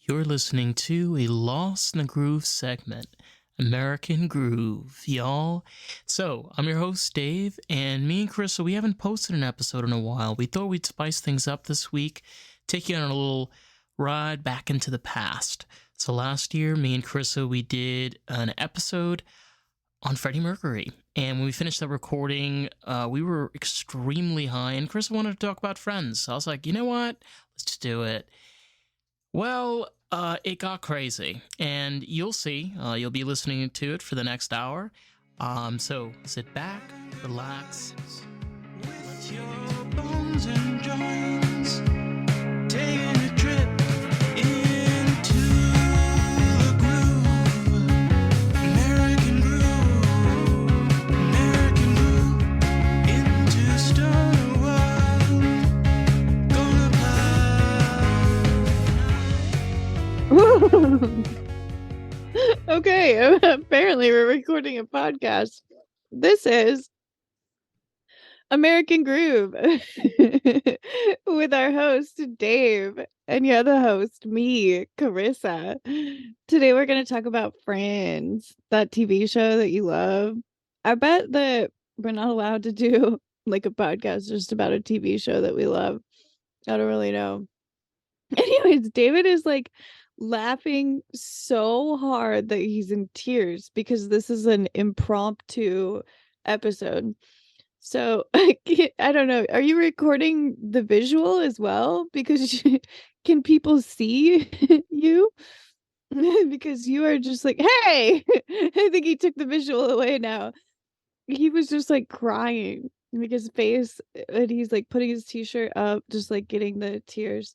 You're listening to a Lost in the Groove segment, American Groove, y'all. So, I'm your host, Dave, and me and Carissa, we haven't posted an episode in a while. We thought we'd spice things up this week, take you on a little ride back into the past. So, last year, me and Carissa, we did an episode on Freddie Mercury. And when we finished that recording, we were extremely high, and Carissa wanted to talk about Friends. So I was like, you know what? Let's just do it. Well, it got crazy, and you'll see. You'll be listening to it for the next hour. So sit back, relax. Let your bones and joints taking a trip into the groove. American groove, American groove, into stoner world. Gonna Okay, apparently we're recording a podcast. This is American Groove with our host, Dave, and your other host, me, Carissa. Today we're going to talk about Friends, that TV show that you love. I bet that we're not allowed to do like a podcast just about a TV show that we love. I don't really know. Anyways, David is like laughing so hard that he's in tears because this is an impromptu episode. So I don't know. Are you recording the visual as well? Because can people see you? Because you are just like, hey, I think he took the visual away now. He was just like crying, like his face, and he's like putting his t-shirt up, just like getting the tears.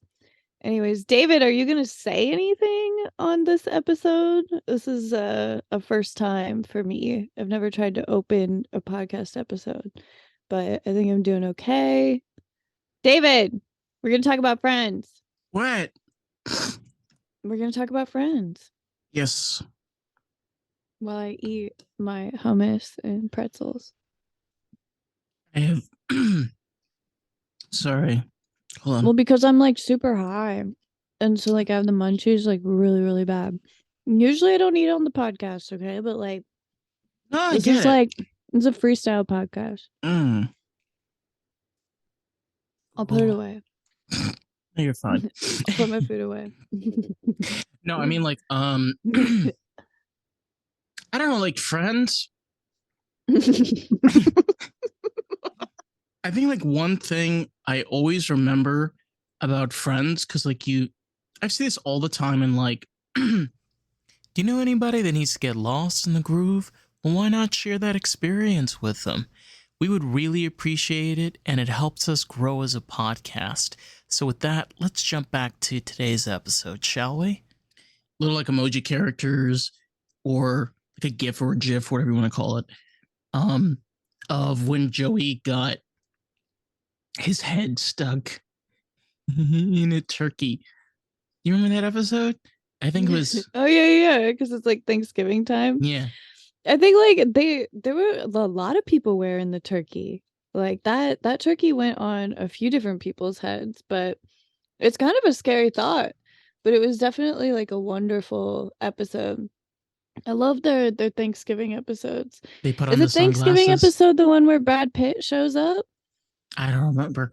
Anyways, David, are you going to say anything on this episode? This is a first time for me. I've never tried to open a podcast episode, but I think I'm doing okay. David, we're going to talk about Friends. What? We're going to talk about Friends Yes. while I eat my hummus and pretzels. I have. Sorry. Hold on. Well, because I'm like super high. And so like I have the munchies like really, really bad. Usually I don't eat on the podcast, okay? But like No, I this get is it. like it's a freestyle podcast. I'll put it away. No, you're fine. I'll put my food away. No, I mean like I don't know, like Friends. I think like one thing I always remember about Friends, because like I see this all the time, and like, do you know anybody that needs to get lost in the groove? Well, why not share that experience with them? We would really appreciate it, and it helps us grow as a podcast. So with that, let's jump back to today's episode, shall we? Little like emoji characters, or like a GIF or a GIF, whatever you want to call it, of when Joey got his head stuck in a turkey. You remember that episode? I think it was. Oh yeah, because it's like Thanksgiving time. Yeah. I think like there were a lot of people wearing the turkey. Like that turkey went on a few different people's heads, but it's kind of a scary thought. But it was definitely like a wonderful episode. I love their Thanksgiving episodes. They put Is on the the Thanksgiving sunglasses. episode the one where Brad Pitt shows up? I don't remember.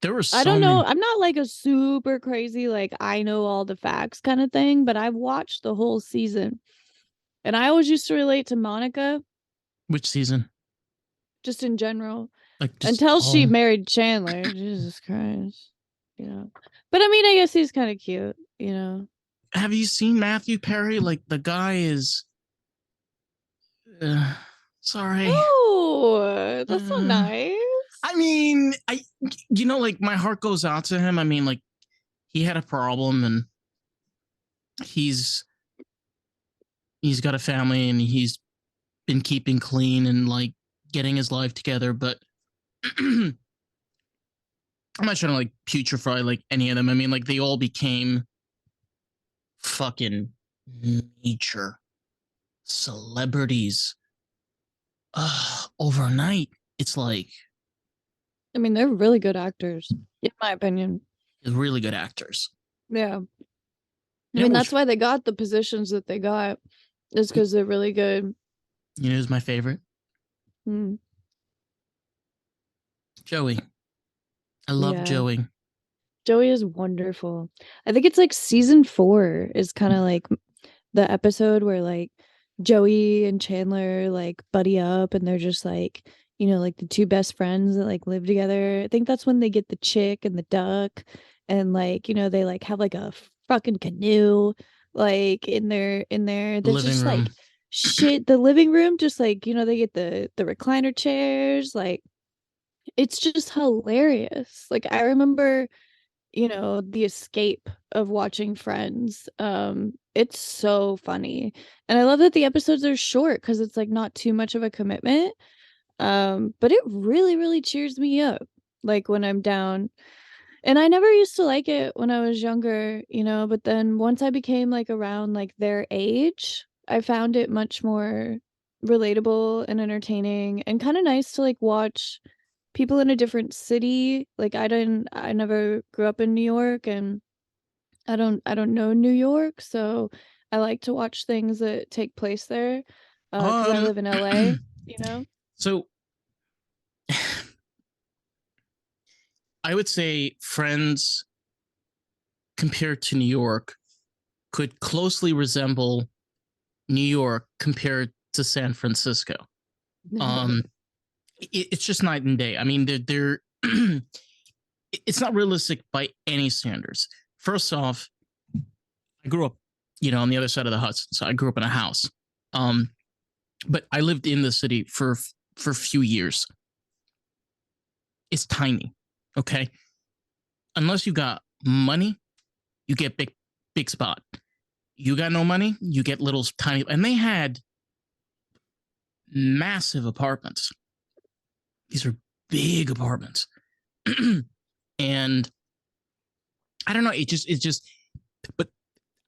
There were so I don't know. many. I'm not like a super crazy, like I know all the facts kind of thing, but I've watched the whole season. And I always used to relate to Monica. Which season? Just in general. Like just until she married Chandler. Jesus Christ. You know. But I mean, I guess he's kind of cute, you know. Have you seen Matthew Perry? Like the guy is. Sorry. Oh, that's so nice. I mean, like my heart goes out to him. I mean, like he had a problem, and he's got a family, and he's been keeping clean and like getting his life together. But I'm not trying to like putrefy like any of them. I mean, like they all became fucking major celebrities overnight. It's like, I mean, they're really good actors, in my opinion. really good actors. Yeah. I mean, that's why they got the positions that they got, is because they're really good. You know who's my favorite? Joey. I love Joey. Joey is wonderful. I think it's like season 4 is kind of like the episode where like Joey and Chandler like buddy up and they're just like, you know, like the two best friends that like live together. I think that's when they get the chick and the duck and like, you know, they like have like a fucking canoe like in there that's Living just room. like shit. The living room, just like, you know, they get the recliner chairs, like it's just hilarious. Like I remember, you know, the escape of watching Friends. It's so funny. And I love that the episodes are short because it's like not too much of a commitment. But it really, really cheers me up like when I'm down. And I never used to like it when I was younger, you know, but then once I became like around like their age, I found it much more relatable and entertaining and kind of nice to like watch people in a different city. Like I never grew up in New York and I don't know New York, so I like to watch things that take place there because I live in LA, you know. So I would say Friends compared to New York could closely resemble New York compared to San Francisco. It's just night and day. I mean, they're it's not realistic by any standards. First off, I grew up, you know, on the other side of the Hudson, so I grew up in a house. But I lived in the city for a few years. It's tiny, okay. Unless you got money, you get big spot. You got no money, you get little tiny. And they had massive apartments. These are big apartments. And I don't know, it's just, but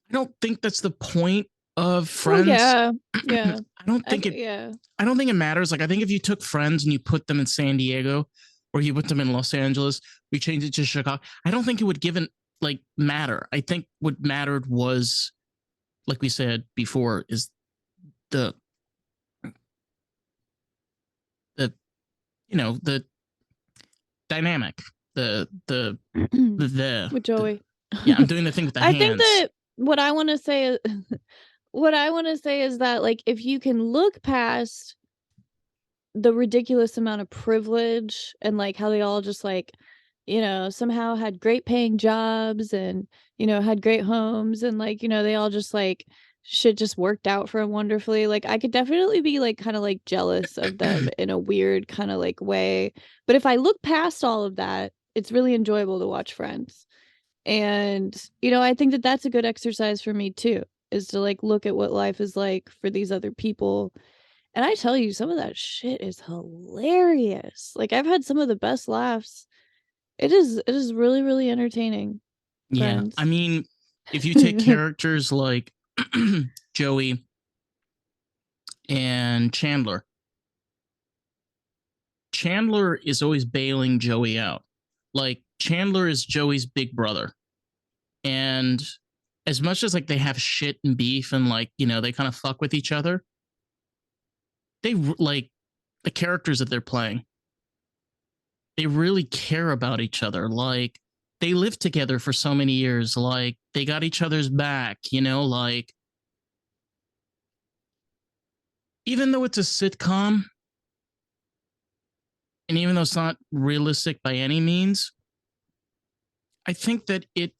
I don't think that's the point of Friends. Oh yeah. I don't think it matters. Like I think if you took Friends and you put them in San Diego or you put them in Los Angeles, we changed it to Chicago, I don't think it would give like matter. I think what mattered was, like we said before, is the you know, the dynamic, the with Joey. Yeah, I'm doing the thing with the I hands. think that what I want to say is what I want to say is that like if you can look past the ridiculous amount of privilege and like how they all just like, you know, somehow had great paying jobs and, you know, had great homes and like, you know, they all just like shit just worked out for them wonderfully. Like I could definitely be like kind of like jealous of them in a weird kind of like way. But if I look past all of that, it's really enjoyable to watch Friends. And, you know, I think that that's a good exercise for me too, is to like look at what life is like for these other people. And I tell you, some of that shit is hilarious. Like I've had some of the best laughs. It is really, really entertaining. Yeah, Friends. I mean, if you take characters like Joey and Chandler is always bailing Joey out. Like Chandler is Joey's big brother. And as much as like they have shit and beef and like, you know, they kind of fuck with each other, they like the characters that they're playing. They really care about each other. Like they lived together for so many years. Like they got each other's back, you know, like even though it's a sitcom and even though it's not realistic by any means, I think that it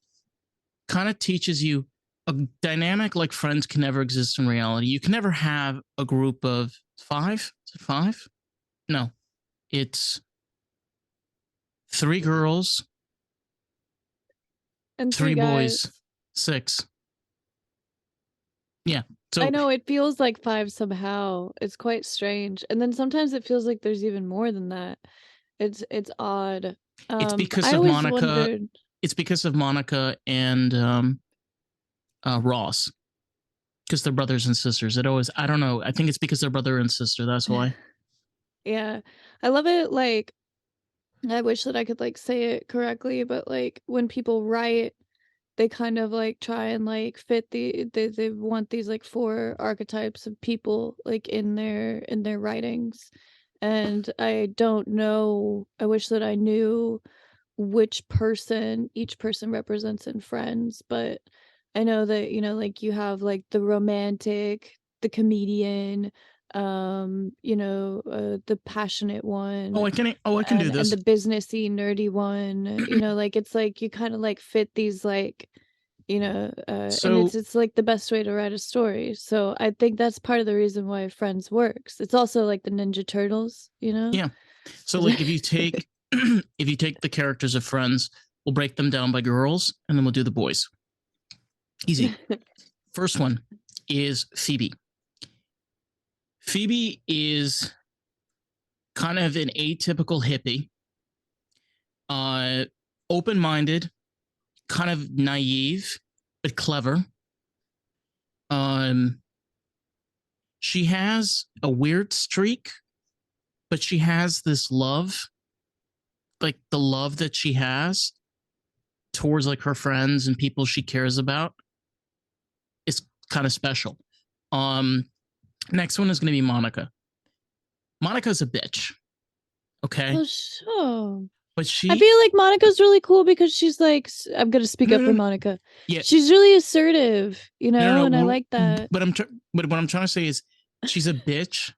kind of teaches you a dynamic like Friends can never exist in reality. You can never have a group of 5. Is it 5? No, it's 3 girls and 3 guys. boys, 6. Yeah. So I know it feels like 5 somehow. It's quite strange. And then sometimes it feels like there's even more than that. It's odd. it's because I of always Monica. wondered. It's because of Monica and Ross. Because they're brothers and sisters. It always, I don't know. I think it's because they're brother and sister. That's why. Yeah. I love it. Like, I wish that I could like say it correctly, but like when people write they kind of like try and like fit they want these like four archetypes of people like in their writings. And I don't know, I wish that I knew which person each person represents in Friends, but I know that, like you have like the romantic, the comedian, the passionate one, I can do and this. the businessy, nerdy one. Like it's like you kind of like fit these like, and So it's like the best way to write a story. So I think that's part of the reason why Friends works. It's also like the Ninja Turtles, yeah. So like if you take if you take the characters of Friends, we'll break them down by girls and then we'll do the boys. Easy. First one is Phoebe. Phoebe is kind of an atypical hippie, uh, open-minded, kind of naive, but clever. Um, she has a weird streak, but she has this love, like the love that she has towards like her friends and people she cares about is kind of special. Um, Next one is going to be Monica. Monica's a bitch, okay, Oh, sure. but I she feel like Monica's really cool because she's like, I'm gonna speak no up no for no Monica. yeah She's really assertive, no and I no. like that. But but what I'm trying to say is she's a bitch,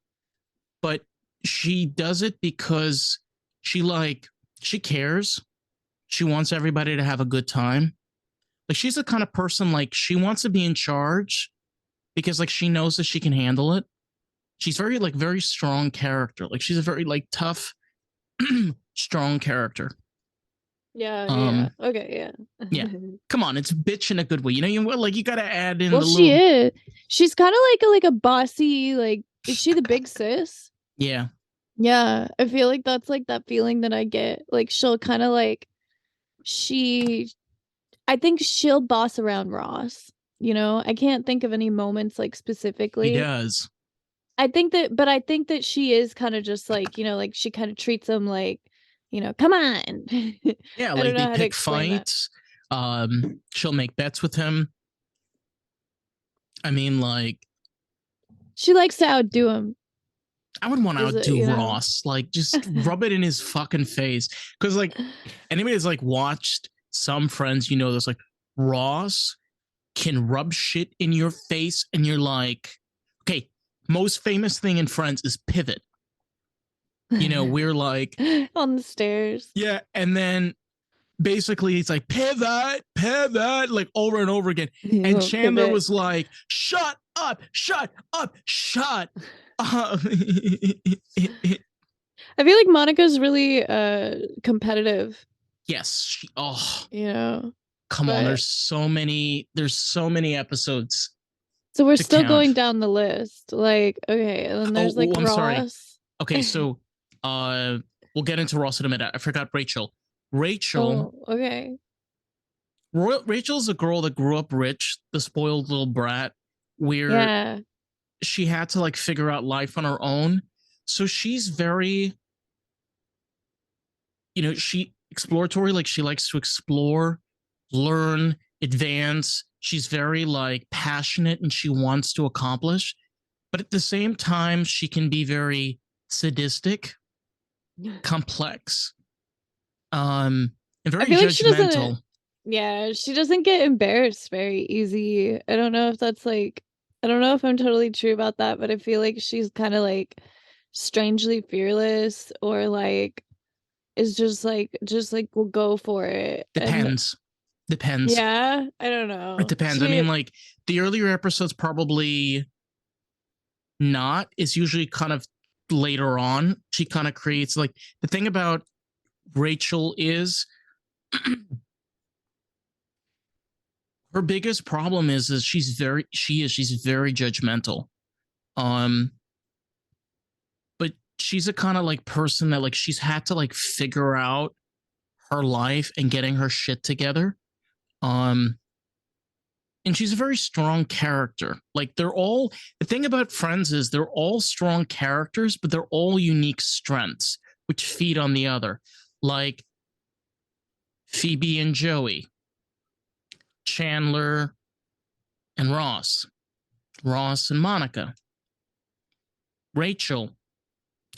but she does it because she like she cares. She wants everybody to have a good time. Like she's the kind of person like she wants to be in charge because like she knows that she can handle it. She's very like very strong character. Like she's a very like tough, strong character. Yeah, yeah. Um, Okay, yeah. yeah. Come on, it's bitch in a good way. You know, you like you got to add in Well, the she little is. She's kind of like a bossy, like, is she the big sis? yeah. Yeah, I feel like that's like that feeling that I get. Like she'll kind of like she I think she'll boss around Ross. I can't think of any moments like He specifically. does. I think that she is kind of just like, like she kind of treats him like, come on. Yeah, I don't like know they how to pick explain that. fights. She'll make bets with him. I mean, like She likes to outdo him. I would want to Is it, outdo Ross. Like, just rub it in his fucking face. Because, like, anybody that's like watched some Friends, you know, there's like Ross can rub shit in your face, and you're like, okay. Most famous thing in Friends is pivot. You know, we're like on the stairs. yeah, and then basically it's like pivot, pivot, like over and over again. And Chandler Pivot. was like, shut up, shut up, shut up. I feel like Monica's really competitive, Yes. Oh, you know. come on. But There's so many episodes so we're to still count. going down the list. Like, okay, and then there's like I'm sorry. Ross. Okay, so uh we'll get into Ross in a minute. I forgot Rachel. Rachel Oh, okay. Rachel's a girl that grew up rich, the spoiled little brat, where Yeah. she had to like figure out life on her own. So she's very, she exploratory, like she likes to explore, learn, advance. She's very like passionate and she wants to accomplish. But at the same time, she can be very sadistic, complex, and I very feel like she doesn't judgmental. yeah, she doesn't get embarrassed very easy. I don't know if that's like I don't know if I'm totally true about that, but I feel like she's kind of like strangely fearless or like is just like will go for it. And Depends. Depends. yeah, I don't It know. depends. I She mean, like the earlier episodes probably not. It's usually kind of later on. She kind of creates like the thing about Rachel is her biggest problem is she's very judgmental. Um, but she's a kind of like person that like she's had to like figure out her life and getting her shit together. Um, and she's a very strong character. Like the thing about Friends is they're all strong characters, but they're all unique strengths which feed on the other. Like Phoebe and Joey, Chandler and Ross, Ross and Monica, Rachel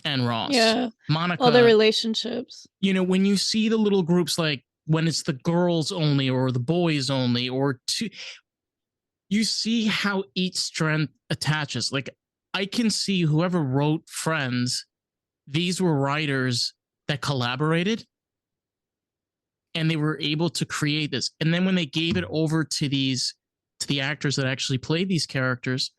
and Ross, Yeah. All their Monica. relationships. When you see the little groups, like when it's the girls only or the boys only, or two, you see how each strength attaches. Like, I can see whoever wrote Friends, these were writers that collaborated and they were able to create this. And then when they gave it over to the actors that actually played these characters,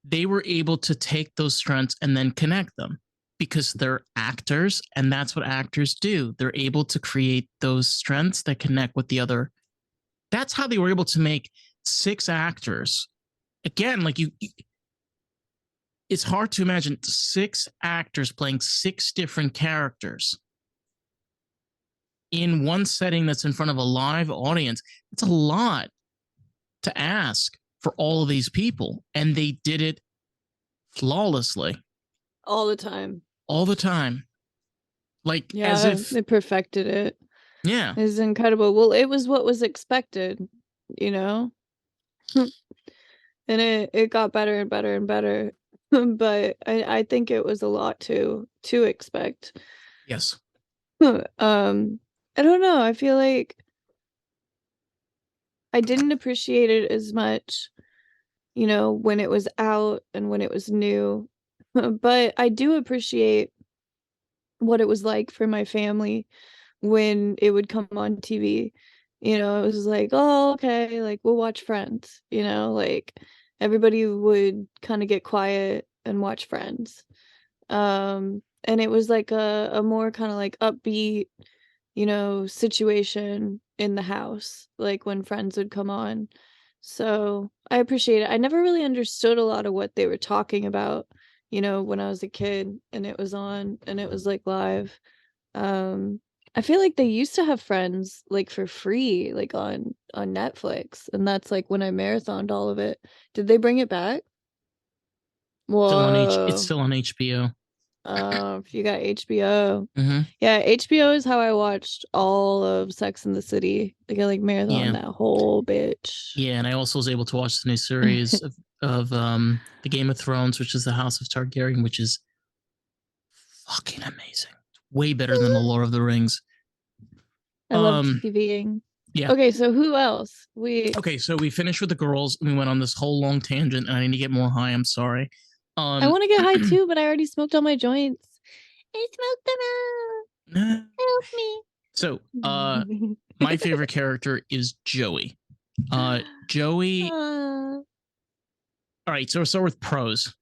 they were able to take those strengths and then connect them because they're actors, and that's what actors do. They're able to create those strengths that connect with the other. That's how they were able to make 6 actors. Again, like it's hard to imagine 6 actors playing 6 different characters in one setting that's in front of a live audience. It's a lot to ask for all of these people, and they did it flawlessly All the time. all the time. Like, Yeah, as if, they perfected it. yeah. It's incredible. Well, it was what was expected, you know? And it got better and better and better. But I think it was a lot to expect. Yes. I don't know. I feel like I didn't appreciate it as much, when it was out and when it was new. But I do appreciate what it was like for my family when it would come on TV. It was like, oh, okay, like we'll watch Friends, like everybody would kind of get quiet and watch Friends. And it was like a more kind of like upbeat, situation in the house, like when Friends would come on. So I appreciate it. I never really understood a lot of what they were talking about, when I was a kid and it was on and it was like live. Um, I feel like they used to have Friends like for free, like on Netflix, and that's like when I marathoned all of it. Did they bring it back? It's Whoa. still on HBO. If you got HBO. Mm-hmm. Yeah, HBO is how I watched all of Sex and the City. Like I like marathon Yeah. that whole bitch. Yeah, and I also was able to watch the new series of the Game of Thrones, which is the House of Targaryen, which is fucking amazing. Way better than the Lord of the Rings. I love TVing. Yeah. Okay, so who else? Okay, so we finished with the girls and we went on this whole long tangent, and I need to get more high. I'm sorry. I want to get high too, but I already smoked all my joints. I smoked them out. Help me. So, my favorite character is Joey. Joey. All right, so we'll start with pros.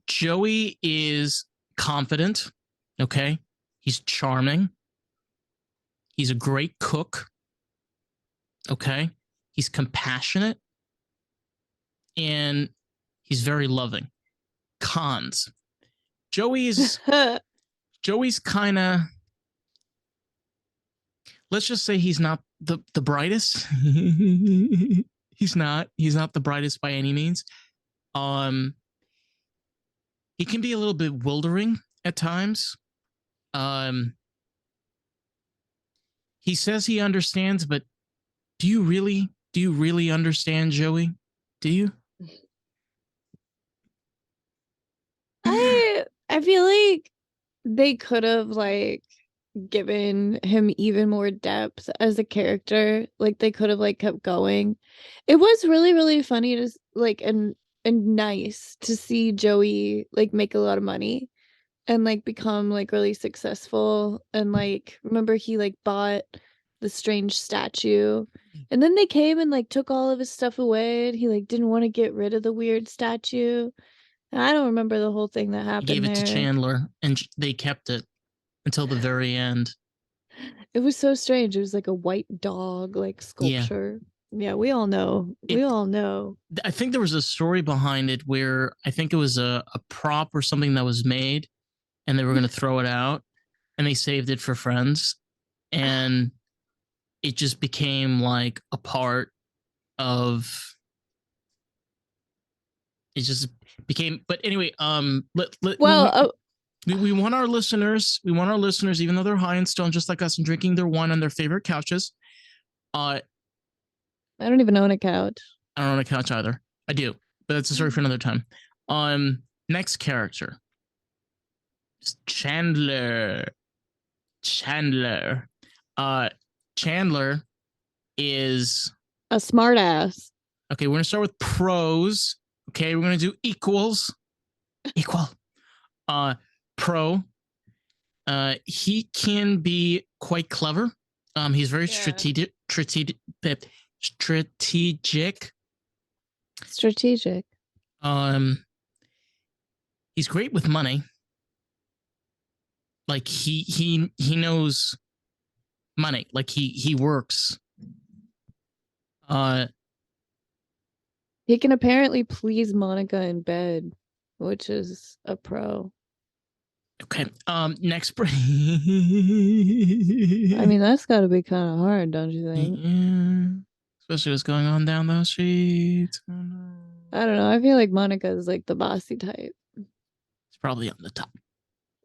Joey is confident. Okay, he's charming. He's a great cook. Okay, he's compassionate, and he's very loving. Cons. Joey's kind of, let's just say he's not the brightest. he's not the brightest by any means. He can be a little bit bewildering at times. He says he understands, but do you really understand, Joey? Do you? I feel like they could have like given him even more depth as a character. Like they could have like kept going. It was really, really funny to like and nice to see Joey like make a lot of money and like become like really successful. And like remember he like bought the strange statue, and then they came and like took all of his stuff away, and he like didn't want to get rid of the weird statue. And I don't remember the whole thing that He gave happened it to there. Chandler, and they kept it until the very end. It was so strange. It was like a white dog like sculpture. Yeah, we all know. I think there was a story behind it where I think it was a prop or something that was made, and they were going to throw it out, and they saved it for Friends, and it just became like a part of. It just became. But anyway, we want our listeners. We want our listeners, even though they're high and stoned, just like us, and drinking their wine on their favorite couches. Uh, I don't even own a couch. I don't own a couch either. I do, but that's a story for another time. Next character, Chandler. Chandler. Uh, Chandler is A smart ass. okay. We're gonna start with pros. Okay, we're gonna do equals. Equal. Uh, pro. He can be quite clever. He's very strategic. Strategic. Strategic. Um, he's great with money. Like he knows money. Like he works. Uh, He can apparently please Monica in bed, which is a pro. okay. Next. I mean, that's got to be kind of hard, don't you think? Yeah. Especially what's going on down those streets. Oh, no. I don't know. I feel like Monica is like the bossy type. It's probably on the top.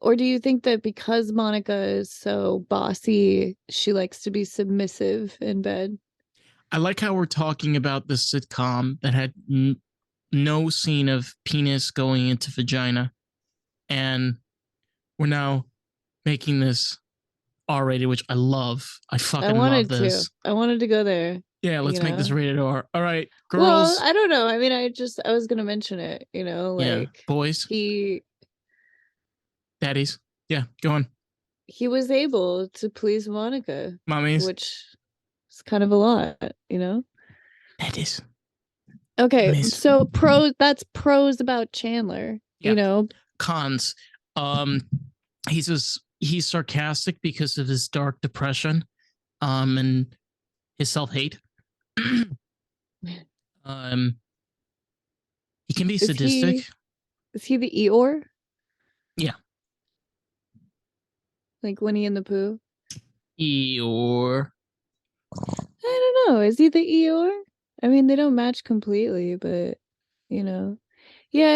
Or do you think that because Monica is so bossy, she likes to be submissive in bed? I like how we're talking about this sitcom that had no scene of penis going into vagina, and we're now making this R-rated, which I love. I fucking love this. I wanted to go there. Yeah, let's make this rated R. All right, Well, girls. I don't know. I mean, I was gonna mention it. Yeah, boys, he daddies. Yeah, go on. he was able to please Monica, Mommies. which is kind of a lot. Daddies. Okay, Miss. so that's pros about Chandler. Yeah. Cons. He's sarcastic because of his dark depression, and his self-hate. He can be sadistic. Is he the Eeyore? Yeah. Like Winnie and the Pooh? Eeyore. I don't know. Is he the Eeyore? I mean, they don't match completely, but yeah,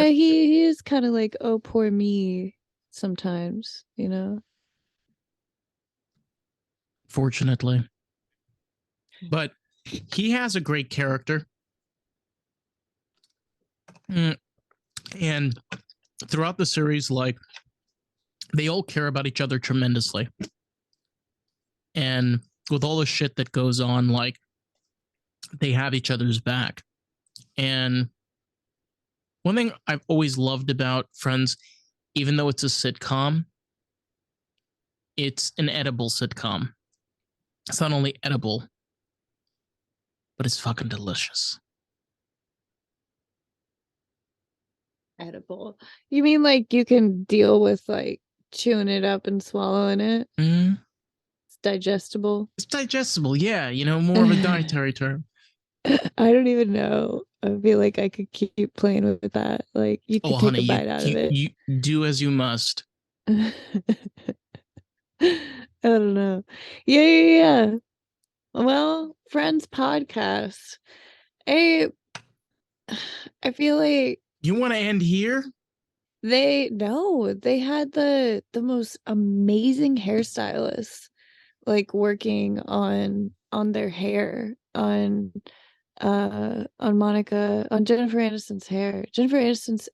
he is kind of like, oh, poor me sometimes. Fortunately. But he has a great character. And throughout the series, like, they all care about each other tremendously. And with all the shit that goes on, like, they have each other's back. And one thing I've always loved about Friends, even though it's a sitcom, it's an edible sitcom. It's not only edible, but it's fucking delicious. Edible. You mean like you can deal with like chewing it up and swallowing it? Mm. It's digestible. It's digestible, yeah. More of a dietary term. I don't even know. I feel like I could keep playing with that. Like you could take honey, a bite out of it. You do as you must. I don't know. Yeah. Well, Friends podcast. I I feel like You want to end here? they had the most amazing hairstylists like working on their hair on Monica, on Jennifer Aniston's hair. Jennifer Aniston's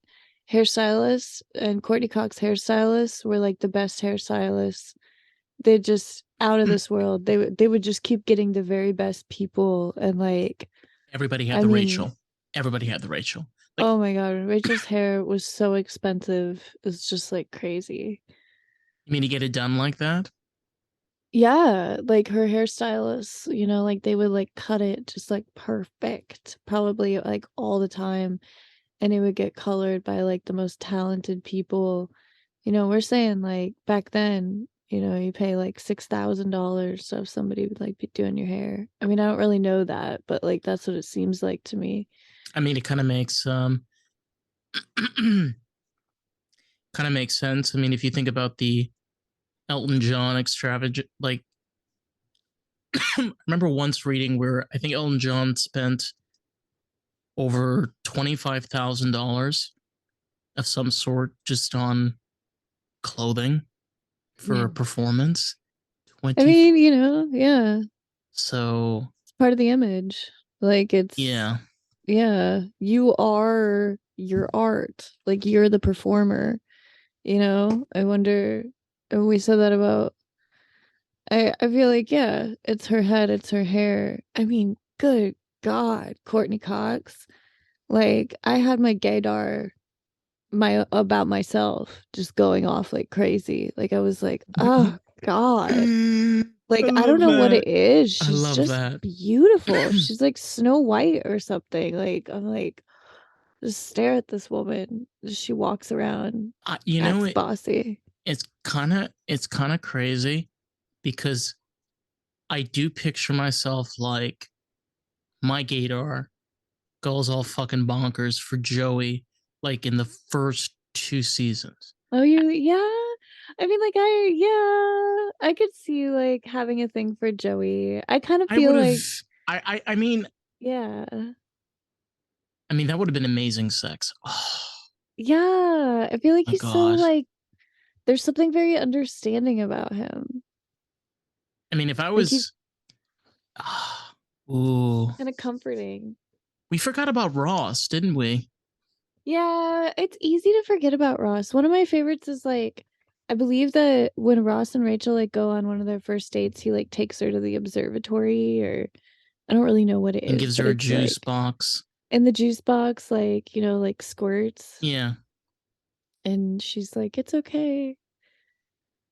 hairstylist and Courtney Cox hairstylists were like the best hairstylists. They're just out of this world. They would just keep getting the very best people, and like everybody had Rachel. Everybody had the Rachel. Like, oh my god, Rachel's hair was so expensive. It's just like crazy. You mean to get it done like that? Yeah, like her hairstylists, like they would like cut it just like perfect, probably like all the time, and it would get colored by like the most talented people. We're saying like back then, you pay like $6,000 to have somebody would like be doing your hair. I mean, I don't really know that, but like that's what it seems like to me. I mean, it kind of makes sense. I mean, if you think about the Elton John extravagant, like, I remember once reading where I think Elton John spent over $25,000 of some sort just on clothing for a performance. I mean, yeah. So It's part of the image. Like it's Yeah. yeah, you are your art. Like you're the performer, you know? I wonder and we said that about I feel like yeah, it's her head, it's her hair. I mean, good God, Courtney Cox. Like I had my gaydar my about myself just going off like crazy. Like I was like, oh God. I Like I don't love know what it that. is. I She's love just that. beautiful. She's like Snow White or something. Like I'm like, just stare at this woman. She walks around, You know acts it. bossy. It's kind of crazy because I do picture myself like my gaydar goes all fucking bonkers for Joey, like in the first two seasons. Oh, you yeah. I mean, like I could see like having a thing for Joey. I kind of I would feel have. like I mean, yeah. that would have been amazing sex. Oh Yeah. I feel like my he's so god. like there's something very understanding about him. If I Like he's was, ooh, kind of comforting. we forgot about Ross, didn't we? Yeah, it's easy to forget about Ross. One of my favorites is like I believe that when Ross and Rachel like go on one of their first dates, he like takes her to the observatory or I don't really know what it And is, gives but her a it's juice like box. in the juice box, like, you know, like squirts. Yeah. And she's like, it's okay.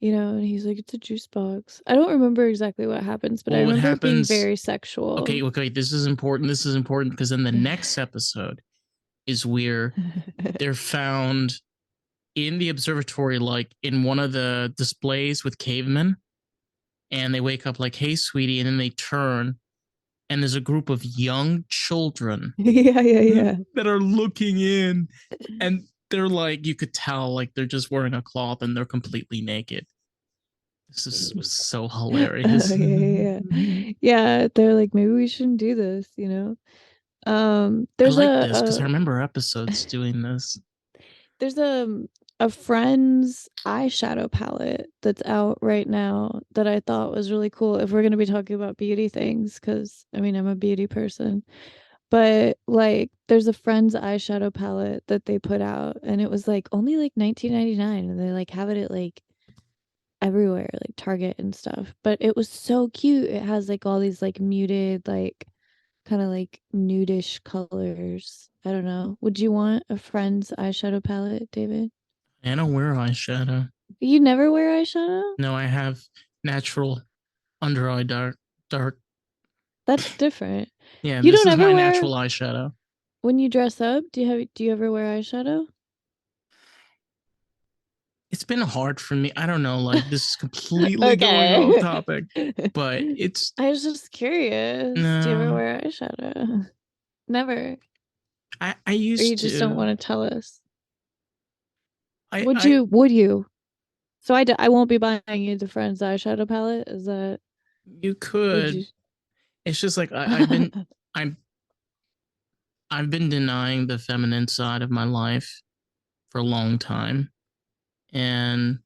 You know, and he's like, it's a juice box. I don't remember exactly what happens, but I Well, what remember it being happens? very Okay, sexual. okay. This is important. This is important because then the next episode is where they're found in the observatory, like in one of the displays with cavemen, and they wake up like, "Hey, sweetie," and then they turn, and there's a group of young children Yeah, yeah, yeah. that are looking in, and they're like, you could tell, like they're just wearing a cloth and they're completely naked. This is so Oh, hilarious. yeah, yeah, yeah. Yeah, they're like, maybe we shouldn't do this, you know? I There's like this because I remember episodes a doing this. there's a friend's eyeshadow palette that's out right now that I thought was really cool if we're going to be talking about beauty things because I mean I'm a beauty person. But like there's a friend's eyeshadow palette that they put out and it was like only like 19.99 and they like have it at like everywhere, like Target and stuff. But it was so cute. It has like all these like muted like kind of like nudish colors. I don't know. Would you want a friend's eyeshadow palette, David? I don't wear eyeshadow. You never wear eyeshadow? No, I have natural under eye dark. That's different. Yeah, You this don't is ever my wear natural eyeshadow. when you dress up? Do you ever wear eyeshadow? It's been hard for me. I don't know, like this is completely going off Okay. topic, but it's I was just curious. Do you ever no. wear eyeshadow? Never. I Or you used just don't to. want to tell us? I Would you? So I won't be buying you the friend's eyeshadow palette. Is that you would you? could. It's just like I'm I've been denying the feminine side of my life for a long time, and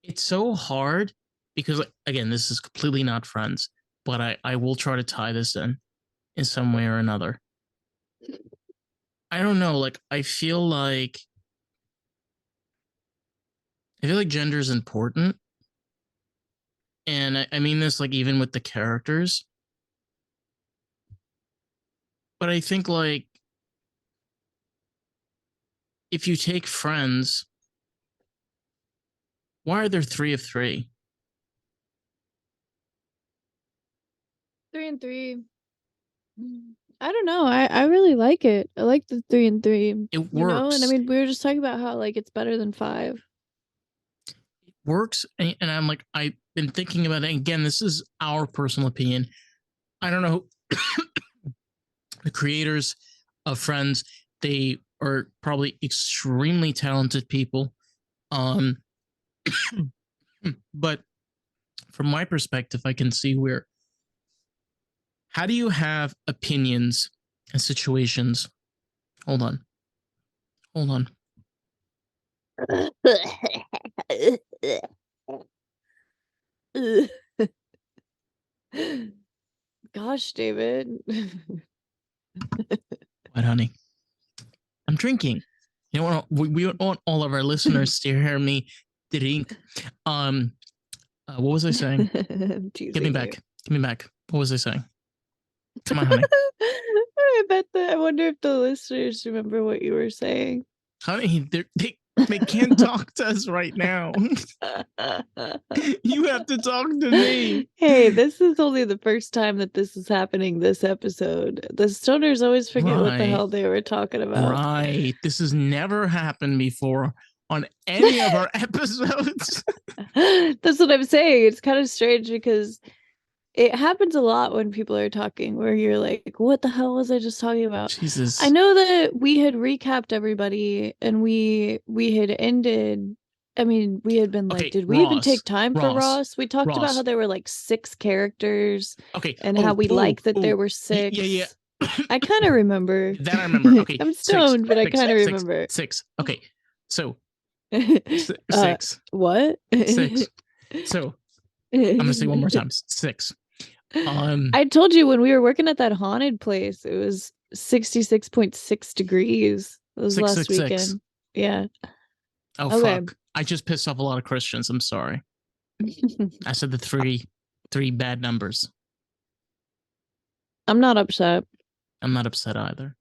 it's so hard because again, this is completely not friends, but I will try to tie this in some way or another. I don't know, like I feel like gender is important, and I mean this like even with the characters, but I think like if you take Friends, why are there three of three? 3 and 3. I don't know. I really like it. I like the 3 and 3. It You know, and I works. mean we were just talking about how like it's better than 5. It works, and I'm like I've been thinking about it again. This is our personal opinion. I don't know the creators of Friends. They are probably extremely talented people. Um, but from my perspective, I can see where how do you have opinions and situations? Hold on, hold on. Gosh, David. What, honey? I'm drinking. You don't want we don't want all of our listeners to hear me drink. What was I saying? I'm Give me teasing back. you. Give me back. What was I saying? Come on, honey. I wonder if the listeners remember what you were saying. Honey, they can't talk to us right now. You have to talk to me. Hey, this is only the first time that this is happening this episode. The stoners always forget what the hell they were talking about. Right. This has never happened before on any of our episodes. That's what I'm saying. It's kind of strange because it happens a lot when people are talking where you're like, what the hell was I just talking about? Jesus. I know that we had recapped everybody and we had ended. I mean, we had been like, did we even take time for Ross? We talked about how there were like 6 characters. Okay. And how we liked that there were 6. Yeah. I kind of remember. That I remember. Okay. I'm stoned, but I kind of remember. 6. Okay. So 6. What? 6. So I'm gonna say one more time. 6. I told you when we were working at that haunted place, it was 66.6 degrees. It was last weekend. Yeah. Oh, okay. Fuck. I just pissed off a lot of Christians. I'm sorry. I said the three bad numbers. I'm not upset. I'm not upset either.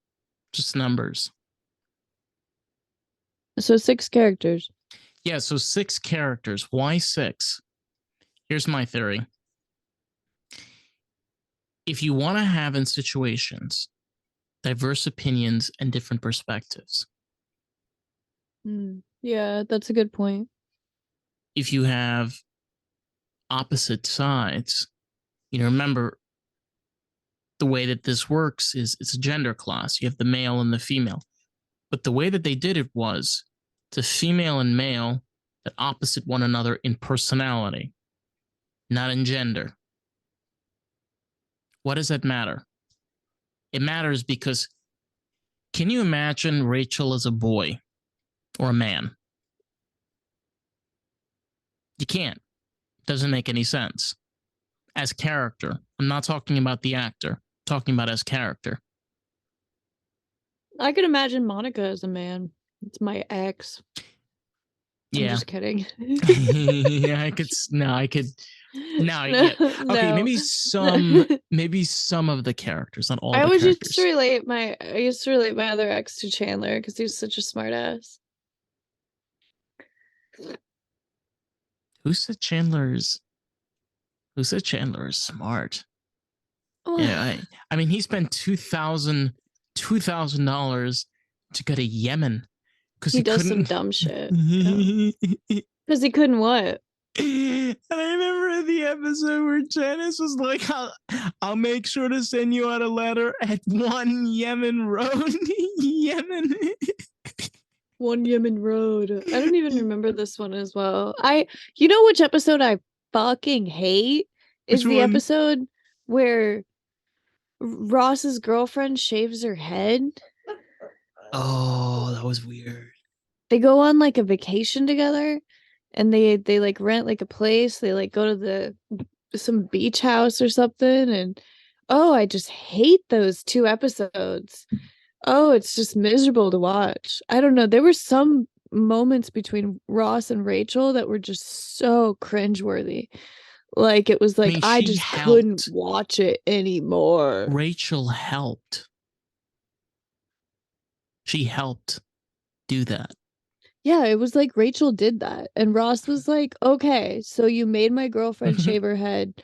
Just numbers. So 6 characters. Yeah, so 6 characters. Why 6? Here's my theory. If you want to have in situations diverse opinions and different perspectives. Yeah, that's a good point. If you have opposite sides, remember the way that this works is it's a gender class. You have the male and the female. But the way that they did it was the female and male that opposite one another in personality, not in gender. What does that matter? It matters because can you imagine Rachel as a boy or a man? You can't. Doesn't make any sense. As character. I'm not talking about the actor. I'm talking about as character. I could imagine Monica as a man. It's my ex. Yeah. I'm just kidding. Yeah, I could. Yeah. Okay, maybe some of the characters, not all the characters. I used to relate my other ex to Chandler because he was such a smart ass. Who said Chandler is smart? Oh. Yeah, I mean, he spent $2,000 to go to Yemen because he does some dumb shit. Because he couldn't what? And I remember the episode where Janice was like, I'll make sure to send you out a letter at 1 Yemen Road. Yemen. 1 Yemen Road. I don't even remember this one as well. You know which episode I fucking hate? Is the episode where Ross's girlfriend shaves her head. Oh, that was weird. They go on like a vacation together and they like rent like a place. They like go to some beach house or something. And I just hate those 2 episodes. Oh, it's just miserable to watch. I don't know. There were some moments between Ross and Rachel that were just so cringeworthy. Like it was like I just couldn't watch it anymore. Rachel helped. She helped do that. Yeah, it was like Rachel did that. And Ross was like, okay, so you made my girlfriend shave her head.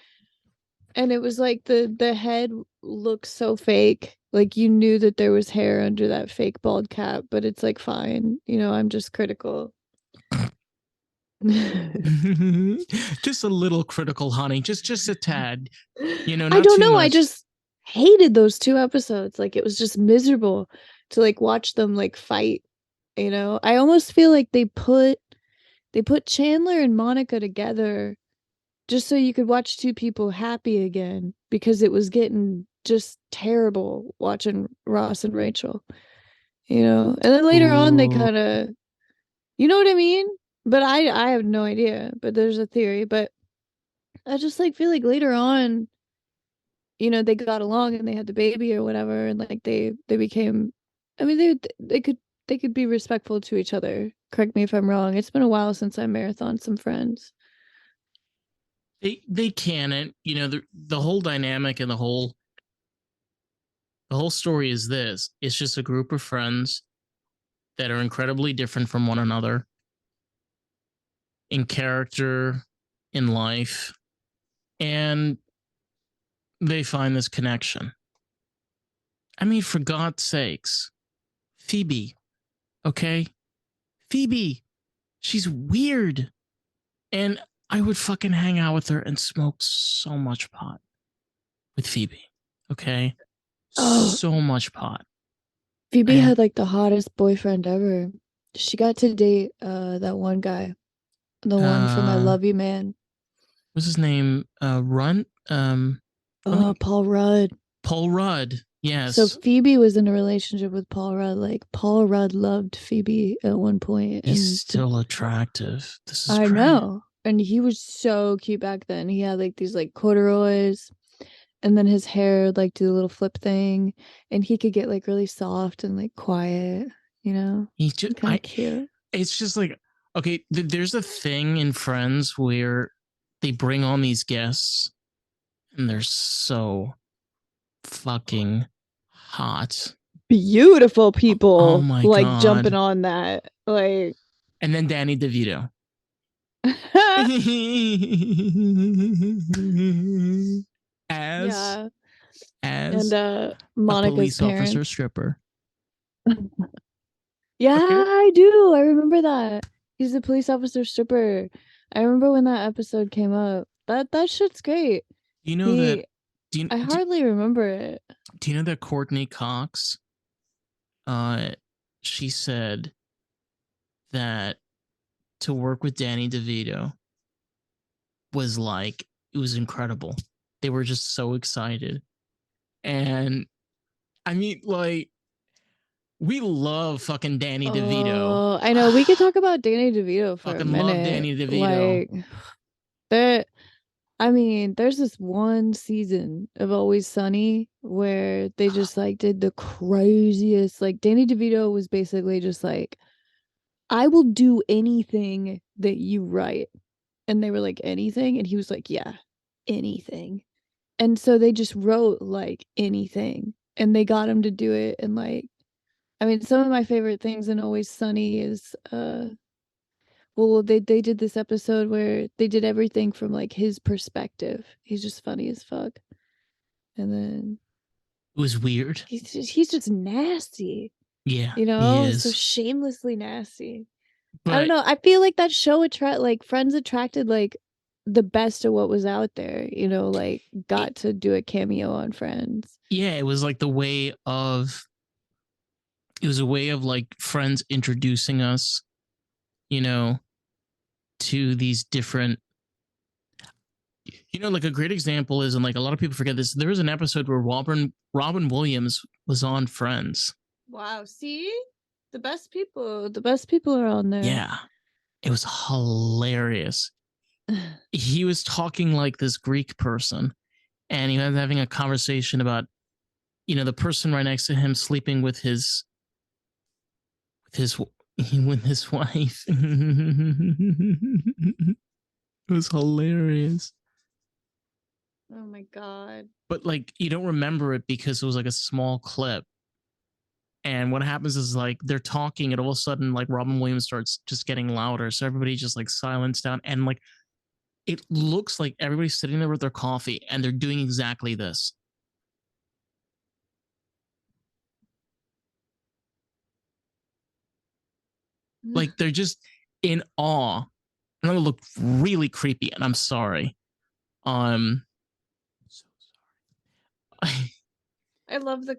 And it was like the head looks so fake. Like you knew that there was hair under that fake bald cap, but it's like fine. I'm just critical. Just a little critical, honey. Just a tad. Not I don't know. much. I just hated those 2 episodes. Like it was just miserable to like watch them like fight. I almost feel like they put Chandler and Monica together just so you could watch 2 people happy again because it was getting just terrible watching Ross and Rachel. And then later on they kind of, you know what I mean? But I have no idea, but there's a theory. But I just like feel like later on they got along and they had the baby or whatever, and like they became, I mean, they could be respectful to each other. Correct me if I'm wrong. It's been a while since I marathoned some Friends. They can't. The whole dynamic and the whole story is this. It's just a group of friends that are incredibly different from one another in character, in life, and they find this connection. I mean, for God's sakes, Phoebe, okay? Phoebe, she's weird. And I would fucking hang out with her and smoke so much pot with Phoebe, okay? Oh, So much pot. Phoebe And had like the hottest boyfriend ever. She got to date that one guy, the one from I uh Love You Man. what's his name? Runt? I Oh, think Paul Rudd. Paul Rudd. So Yes. Phoebe was in a relationship with Paul Rudd. Like Paul Rudd loved Phoebe at one point, He's and still attractive. This is I great. know. And he was so cute back then. He had like these like corduroys, and then his hair would like do the little flip thing, and he could get like really soft and like quiet, you know? He just Kind of cute. it's just like okay, there's a thing in Friends where they bring on these guests and they're so fucking hot. Beautiful Oh people my like god. jumping on that. Like And then Danny DeVito. as yeah. And as a Monica's police officer parents. stripper. Yeah, Okay. I do. I remember that. He's a police officer stripper. I remember when that episode came up. That shit's great. Do you know that He do you, I do, hardly remember it. do you know that Courtney Cox uh she said that to work with Danny DeVito was like it was incredible. They were just so excited. And I mean like we love fucking Danny DeVito. Oh, I know. We could talk about Danny DeVito for a Fucking love minute. Danny DeVito. Like there I mean, there's this one season of Always Sunny where they just like did the craziest. Like Danny DeVito was basically just like, I will do anything that you write. And they were like, anything? And he was like, yeah, anything. And so they just wrote like anything. And they got him to do it. And like, I mean, some of my favorite things in Always Sunny is well, they did this episode where they did everything from like his perspective. He's just funny as fuck. And then It was weird. he's just nasty, Yeah, he so is. shamelessly nasty. I don't But know. I feel like that show like Friends attracted like the best of what was out there, like it, got to do a cameo on Friends. yeah, it was like it was a way of like friends introducing us, you know, to these different like a great example is and like a lot of people forget this. There was an episode where Robin Williams was on Friends. Wow, see? The best people are on there. Yeah. It was hilarious. He was talking like this Greek person and he was having a conversation about the person right next to him sleeping his with his wife. It was hilarious. Oh my god. But like you don't remember it because it was like a small clip. And what happens is like they're talking, and all of a sudden, like Robin Williams starts just getting louder. So everybody just like silenced down. And like it looks like everybody's sitting there with their coffee and they're doing exactly this. Like they're just in awe. And it looked really creepy, and I'm sorry. Um I love the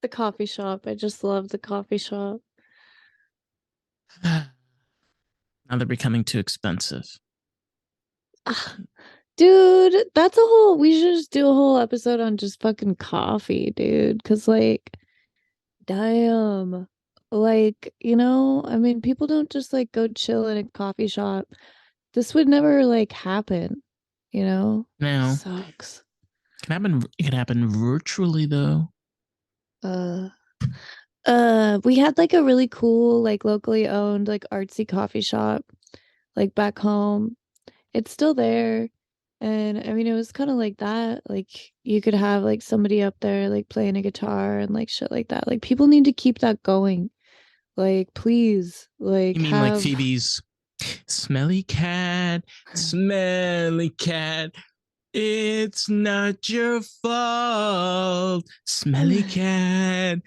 coffee shop. I just love the coffee shop. now they're becoming too expensive. Ah, dude, that's a whole we should just do a whole episode on just fucking coffee, dude. Cause like, damn. Like, I mean, people don't just like go chill in a coffee shop. This would never like happen, you know? Now, Sucks. It can happen virtually though. Uh, we had like a really cool, like locally owned, like artsy coffee shop, like back home. It's still there. And I mean, it was kind of like that. Like you could have like somebody up there like playing a guitar and like shit like that. Like people need to keep that going. Like please, You like mean like have Phoebe's smelly cat, it's not your fault. Smelly cat.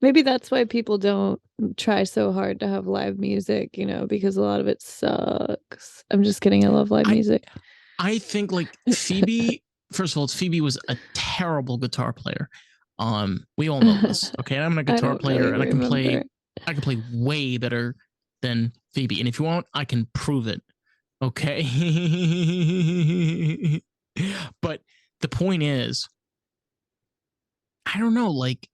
maybe that's why people don't try so hard to have live music, because a lot of it sucks. I'm just kidding. I love live I music. I think like Phoebe. First of all, Phoebe was a terrible guitar player. We all know this. Okay, I'm a I guitar don't player, really and remember. I can play way better than Phoebe. And if you want, I can prove it. Okay. But the point is, I don't know. Like,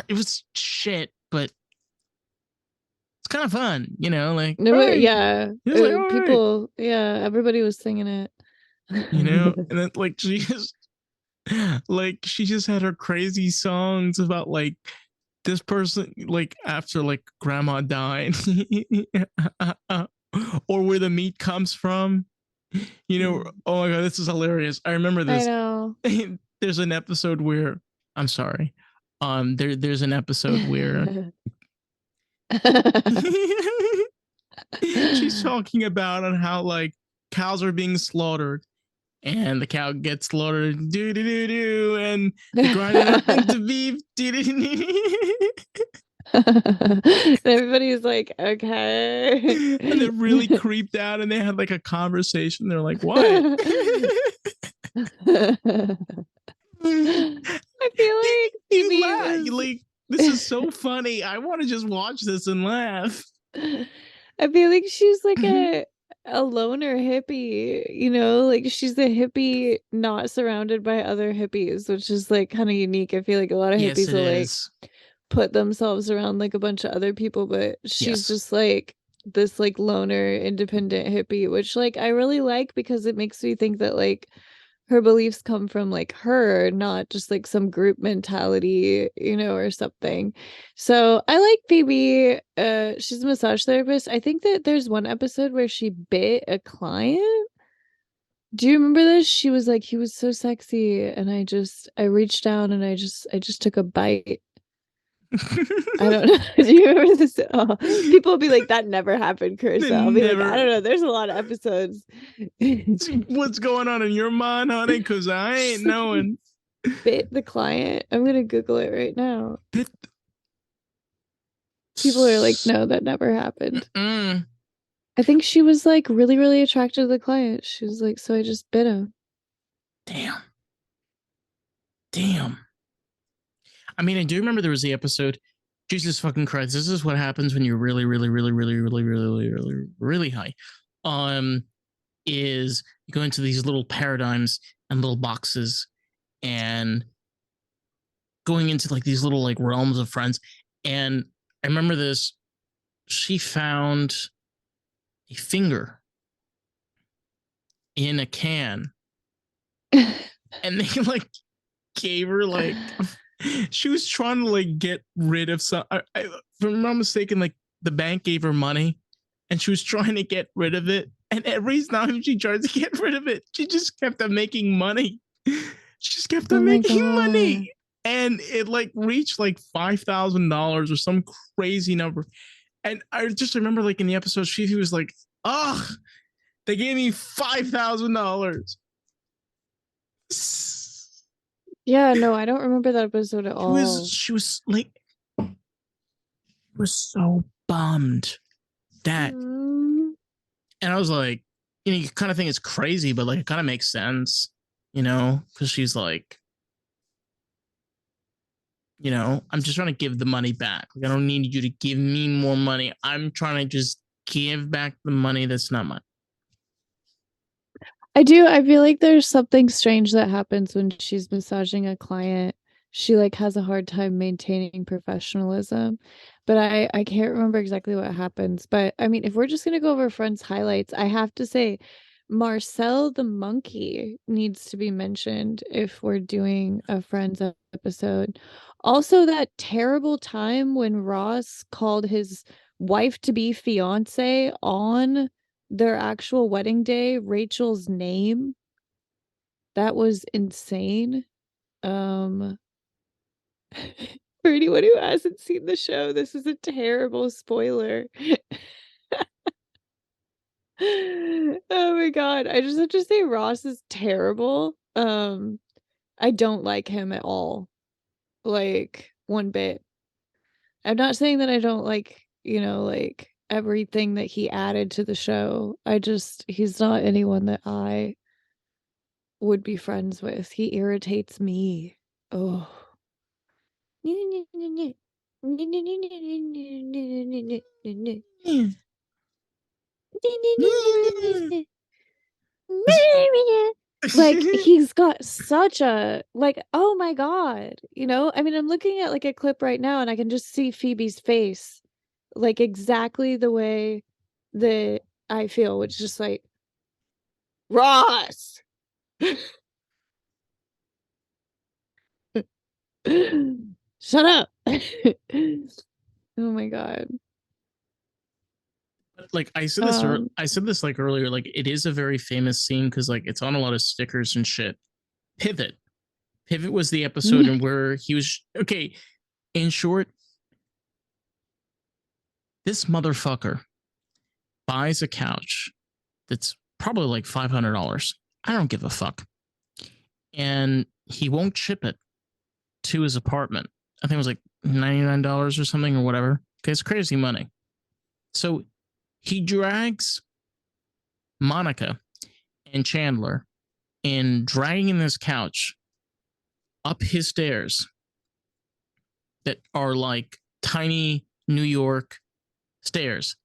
it was shit, but it's kind of fun, Like, No, all right, yeah, it was like, all right, people, yeah, you everybody was singing it. And then like she just had her crazy songs about like this person like after like grandma died or where the meat comes from. Oh my god, this is hilarious. I remember I this. know. There's an episode where I'm sorry. There's an episode where she's talking about on how like cows are being slaughtered and the cow gets slaughtered, do do do do, and they grind it up into beef, do do do. Everybody's like, okay. And they're really creeped out, and they had like a conversation. They're like, "What?" I feel like You Phoebe laugh. You was. like this is so funny. I want to just watch this and laugh. I feel like she's like a loner hippie, like she's a hippie not surrounded by other hippies, which is like kind of unique. I feel like a lot of Yes, hippies it will like is. put themselves around like a bunch of other people, but she's Yes. just like this like loner independent hippie, which like I really like because it makes me think that like her beliefs come from like her, not just like some group mentality, or something. So I like Phoebe. She's a massage therapist. I think that there's one episode where she bit a client. Do you remember this? She was like, he was so sexy, and I reached down and I just took a bite. I don't know. Do you remember this? Oh, people will be like, that never happened, Carissa. I'll be like, I Never. don't know. There's a lot of episodes. What's going on in your mind, honey? Because I ain't She's like, knowing. bit the client. I'm gonna Google it right now. Bit. People are like, no, that never happened. Mm-mm. I think she was like really, really attracted to the client. She was like, so I just bit him. Damn. Damn. I mean, I do remember there was the episode. Jesus fucking Christ! This is what happens when you're really, really, really, really, really, really, really, really high. Is you go into these little paradigms and little boxes, and going into like these little like realms of friends. And I remember this. She found a finger in a can, and they like gave her like she was trying to like get rid of some. If I'm not mistaken, like the bank gave her money, and she was trying to get rid of it. And every time she tried to get rid of it, she just kept on making money. She just kept Oh on my making god. money, and it like reached like $5,000 or some crazy number. And I just remember like in the episode, she was like, "Ugh, they gave me $5,000." Yeah, no, I don't remember that episode at all. She was like was so bummed that, Mm. and I was like, you kind of think it's crazy, but like it kind of makes sense, because she's like, I'm just trying to give the money back. Like I don't need you to give me more money. I'm trying to just give back the money that's not mine. I do. I feel like there's something strange that happens when she's massaging a client. She like has a hard time maintaining professionalism. But I can't remember exactly what happens. But I mean, if we're just gonna go over Friends highlights, I have to say Marcel the monkey needs to be mentioned if we're doing a Friends episode. Also, that terrible time when Ross called his wife-to-be fiance on their actual wedding day Rachel's name. That was insane. For anyone who hasn't seen the show, this is a terrible spoiler. Oh my god, I just have to say Ross is terrible. I don't like him at all. Like, one bit. I'm not saying that I don't like, like everything that he added to the show. He's not anyone that I would be friends with. He irritates me. Oh. Like, he's got such a, like, oh my god, I mean, I'm looking at like a clip right now and I can just see Phoebe's face, like exactly the way that I feel, which is just like, Ross. Shut up. Oh my god. Like I said this, I said this like earlier. Like it is a very famous scene because like it's on a lot of stickers and shit. Pivot. Pivot was the episode in where he was okay. In short, this motherfucker buys a couch that's probably like $500. I don't give a fuck, and he won't ship it to his apartment. I think it was like $99 or something or whatever. Okay, it's crazy money. So he drags Monica and Chandler in dragging this couch up his stairs that are like tiny New York stairs.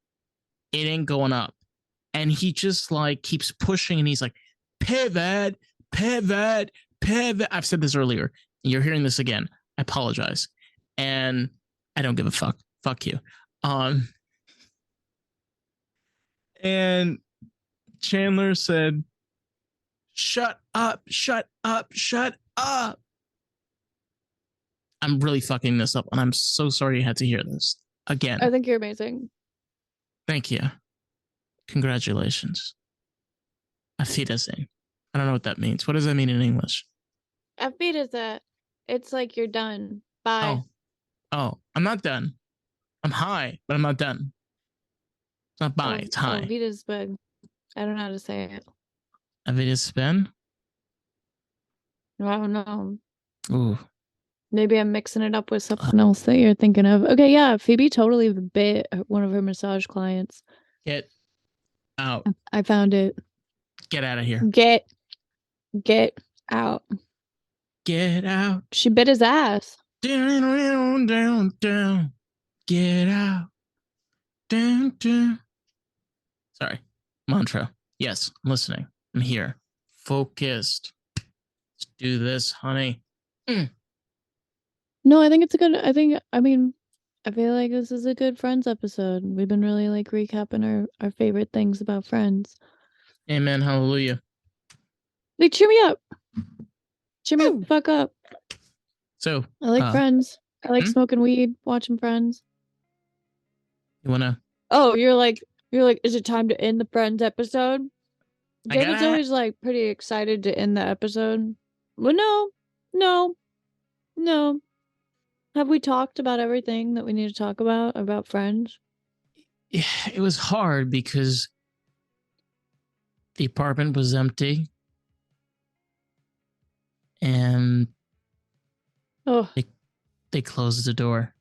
It ain't going up. And he just like keeps pushing and he's like, pivot, pivot, pivot. I've said this earlier. You're hearing this again. I apologize. And I don't give a fuck. Fuck you. And Chandler said, shut up, shut up, shut up. I'm really fucking this up, and I'm so sorry you had to hear this again. I think you're amazing. Thank you. Congratulations. Auf Wiedersehen. I don't know what that means. What does that mean in English? Auf Wiedersehen. It's like you're done. Bye. Oh, I'm not done. I'm high, but I'm not done. It's not bye, it's high. Auf Wiedersehen. I don't know how to say it. Auf Wiedersehen? I don't know. Ooh. Maybe I'm mixing it up with something else that you're thinking of. Okay, yeah, Phoebe totally bit one of her massage clients. Get out. I found it. Get out of here. Get out. Get out. She bit his ass. Down, down, down. Get out. Down, down. Sorry. Mantra. Yes, I'm listening. I'm here. Focused. Let's do this, honey. No, I think it's a good, I feel like this is a good Friends episode. We've been really like recapping our favorite things about Friends. Amen. Hallelujah. Like, cheer me up. Cheer me the fuck up. So I like Friends. I like smoking weed, watching Friends. You wanna? Oh, you're like, is it time to end the Friends episode? David's always like pretty excited to end the episode. Well, no. Have we talked about everything that we need to talk about Friends? Yeah, it was hard because the apartment was empty. And they closed the door.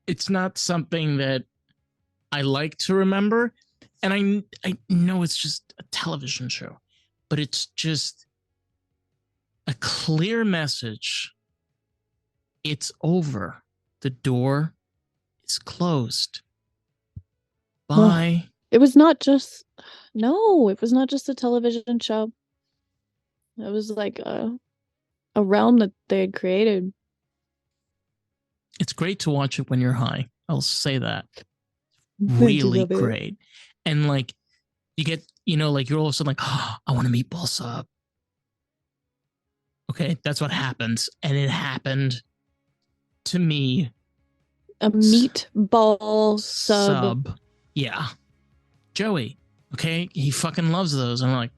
It's not something that I like to remember. And I know it's just a television show, but it's just a clear message. It's over. The door is closed. Bye. It was not just a television show. It was like a realm that they had created. It's great to watch it when you're high. I'll say that. Thank you, Really Gubby. great. And like you get, like you're all of a sudden like, oh, I want a meatball sub. Okay, that's what happens. And it happened to me. A meatball sub. Yeah. Joey. Okay, he fucking loves those. I'm like,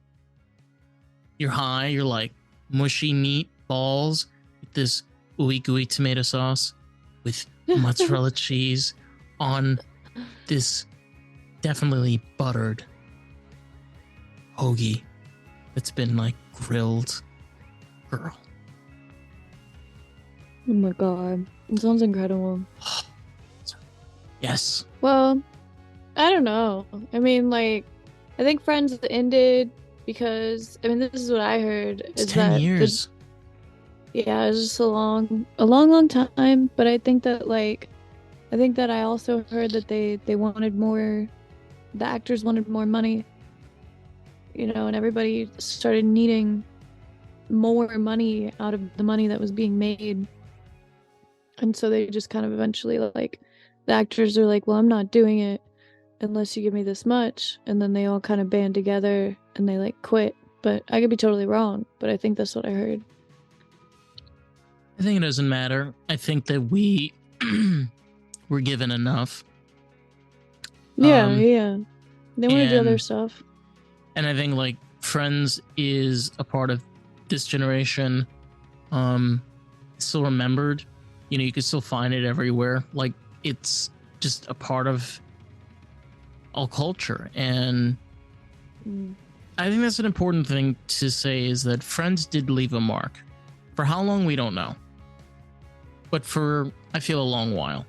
you're high, you're like mushy meatballs with this ooey gooey tomato sauce with mozzarella cheese on this definitely buttered hoagie that's been like grilled. Girl. Oh my god. It sounds incredible. Yes. Well, I don't know. I mean, like, I think Friends ended because, I mean, this is what I heard, It's is 10 that years. yeah, it was just a long time. But I think that, like, I also heard that they wanted more, the actors wanted more money, and everybody started needing more money out of the money that was being made. And so they just kind of eventually, like, the actors are like, well, I'm not doing it unless you give me this much. And then they all kind of band together and they like quit. But I could be totally wrong, but I think that's what I heard. I think it doesn't matter. I think that we were given enough. Yeah. They want to do other and stuff. and I think like Friends is a part of this generation. Still remembered. You can still find it everywhere. Like it's just a part of all culture. And I think that's an important thing to say, is that Friends did leave a mark. For how long, we don't know. But for, I feel, a long while.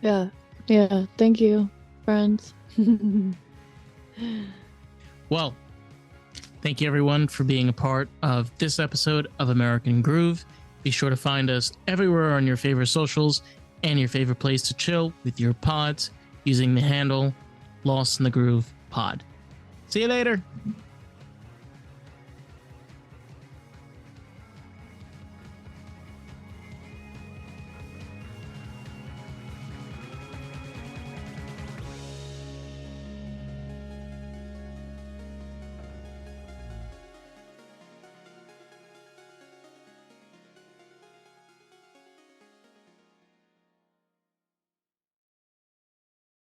Yeah. Thank you, Friends. Well, thank you everyone for being a part of this episode of American Groove. Be sure to find us everywhere on your favorite socials and your favorite place to chill with your pods using the handle Lost in the Groove Pod. See you later.